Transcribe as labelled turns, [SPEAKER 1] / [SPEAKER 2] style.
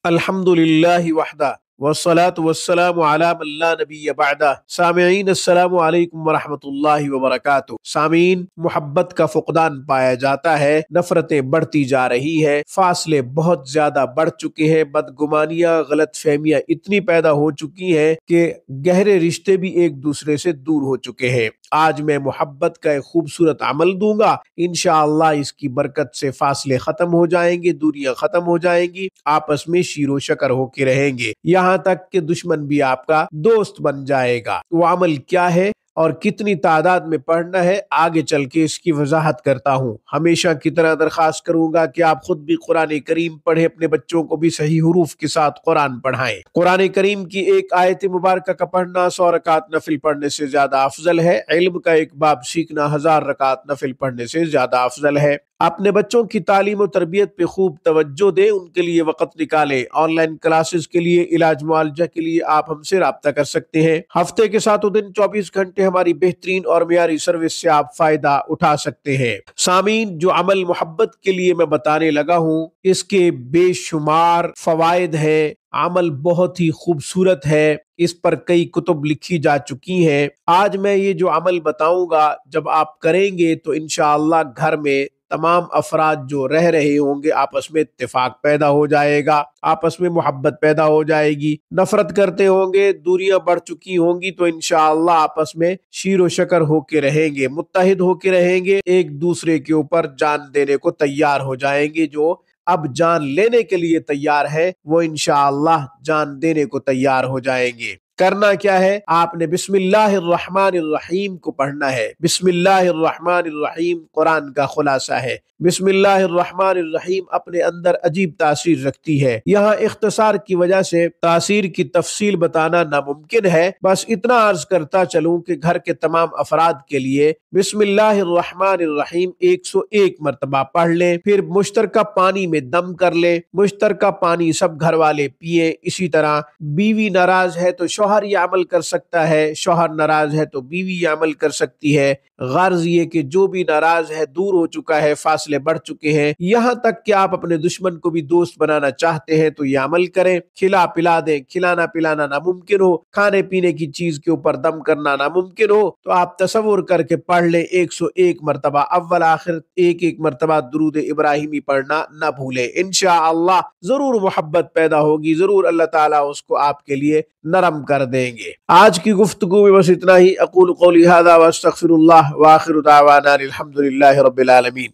[SPEAKER 1] الحمدللہ وحدہ والصلاة والسلام علی من لا نبی بعدہ۔ سامعین السلام علیکم ورحمۃ اللہ وبرکاتہ۔ سامعین، محبت کا فقدان پایا جاتا ہے، نفرتیں بڑھتی جا رہی ہے، فاصلے بہت زیادہ بڑھ چکے ہیں، بدگمانیاں، غلط فہمیاں اتنی پیدا ہو چکی ہیں کہ گہرے رشتے بھی ایک دوسرے سے دور ہو چکے ہیں۔ آج میں محبت کا ایک خوبصورت عمل دوں گا، انشاءاللہ اس کی برکت سے فاصلے ختم ہو جائیں گے، دوریاں ختم ہو جائیں گی، آپس میں شیر و شکر ہو کے رہیں گے، یہاں تک کہ دشمن بھی آپ کا دوست بن جائے گا۔ وہ عمل کیا ہے اور کتنی تعداد میں پڑھنا ہے، آگے چل کے اس کی وضاحت کرتا ہوں۔ ہمیشہ کی طرح درخواست کروں گا کہ آپ خود بھی قرآن کریم پڑھیں، اپنے بچوں کو بھی صحیح حروف کے ساتھ قرآن پڑھائیں۔ قرآن کریم کی ایک آیت مبارکہ کا پڑھنا 100 رکعت نفل پڑھنے سے زیادہ افضل ہے، علم کا ایک باب سیکھنا 1000 رکعت نفل پڑھنے سے زیادہ افضل ہے۔ اپنے بچوں کی تعلیم و تربیت پہ خوب توجہ دیں، ان کے لیے وقت نکالیں۔ آن لائن کلاسز کے لیے، علاج معالجہ کے لیے آپ ہم سے رابطہ کر سکتے ہیں۔ ہفتے کے 7 دن 24 گھنٹے ہماری بہترین اور معیاری سروس سے آپ فائدہ اٹھا سکتے ہیں۔ سامعین، جو عمل محبت کے لیے میں بتانے لگا ہوں، اس کے بے شمار فوائد ہیں، عمل بہت ہی خوبصورت ہے، اس پر کئی کتب لکھی جا چکی ہیں۔ آج میں یہ جو عمل بتاؤں گا، جب آپ کریں گے تو انشاءاللہ گھر میں تمام افراد جو رہ رہے ہوں گے، آپس میں اتفاق پیدا ہو جائے گا، آپس میں محبت پیدا ہو جائے گی۔ نفرت کرتے ہوں گے، دوریاں بڑھ چکی ہوں گی، تو انشاءاللہ آپس میں شیر و شکر ہو کے رہیں گے، متحد ہو کے رہیں گے، ایک دوسرے کے اوپر جان دینے کو تیار ہو جائیں گے۔ جو اب جان لینے کے لیے تیار ہے، وہ انشاءاللہ جان دینے کو تیار ہو جائیں گے۔ کرنا کیا ہے؟ آپ نے بسم اللہ الرحمن الرحیم کو پڑھنا ہے۔ بسم اللہ الرحمن الرحیم قرآن کا خلاصہ ہے۔ بسم اللہ الرحمن الرحیم اپنے اندر عجیب تاثیر رکھتی ہے۔ یہاں اختصار کی وجہ سے تاثیر کی تفصیل بتانا ناممکن ہے، بس اتنا عرض کرتا چلوں کہ گھر کے تمام افراد کے لیے بسم اللہ الرحمن الرحیم 101 مرتبہ پڑھ لیں، پھر مشترکہ پانی میں دم کر لیں، مشترکہ پانی سب گھر والے پیئیں۔ اسی طرح بیوی ناراض ہے تو شوہر یہ عمل کر سکتا ہے، شوہر ناراض ہے تو بیوی یہ عمل کر سکتی ہے۔ غرض یہ کہ جو بھی ناراض ہے، دور ہو چکا ہے، فاصلے بڑھ چکے ہیں، یہاں تک کہ آپ اپنے دشمن کو بھی دوست بنانا چاہتے ہیں تو یہ عمل کریں۔ کھلا پلا دیں، کھلانا پلانا ناممکن ہو، کھانے پینے کی چیز کے اوپر دم کرنا ناممکن ہو، تو آپ تصور کر کے پڑھ لیں 101 مرتبہ، اول آخر ایک مرتبہ درود ابراہیمی پڑھنا نہ بھولیں۔ انشاءاللہ ضرور محبت پیدا ہوگی، ضرور اللہ تعالیٰ اس کو آپ کے لیے نرم کر دیں گے۔ آج کی گفتگو میں بس اتنا ہی۔ اقول قولی ھذا واستغفر اللہ، وآخر دعوانا الحمدللہ رب العالمین۔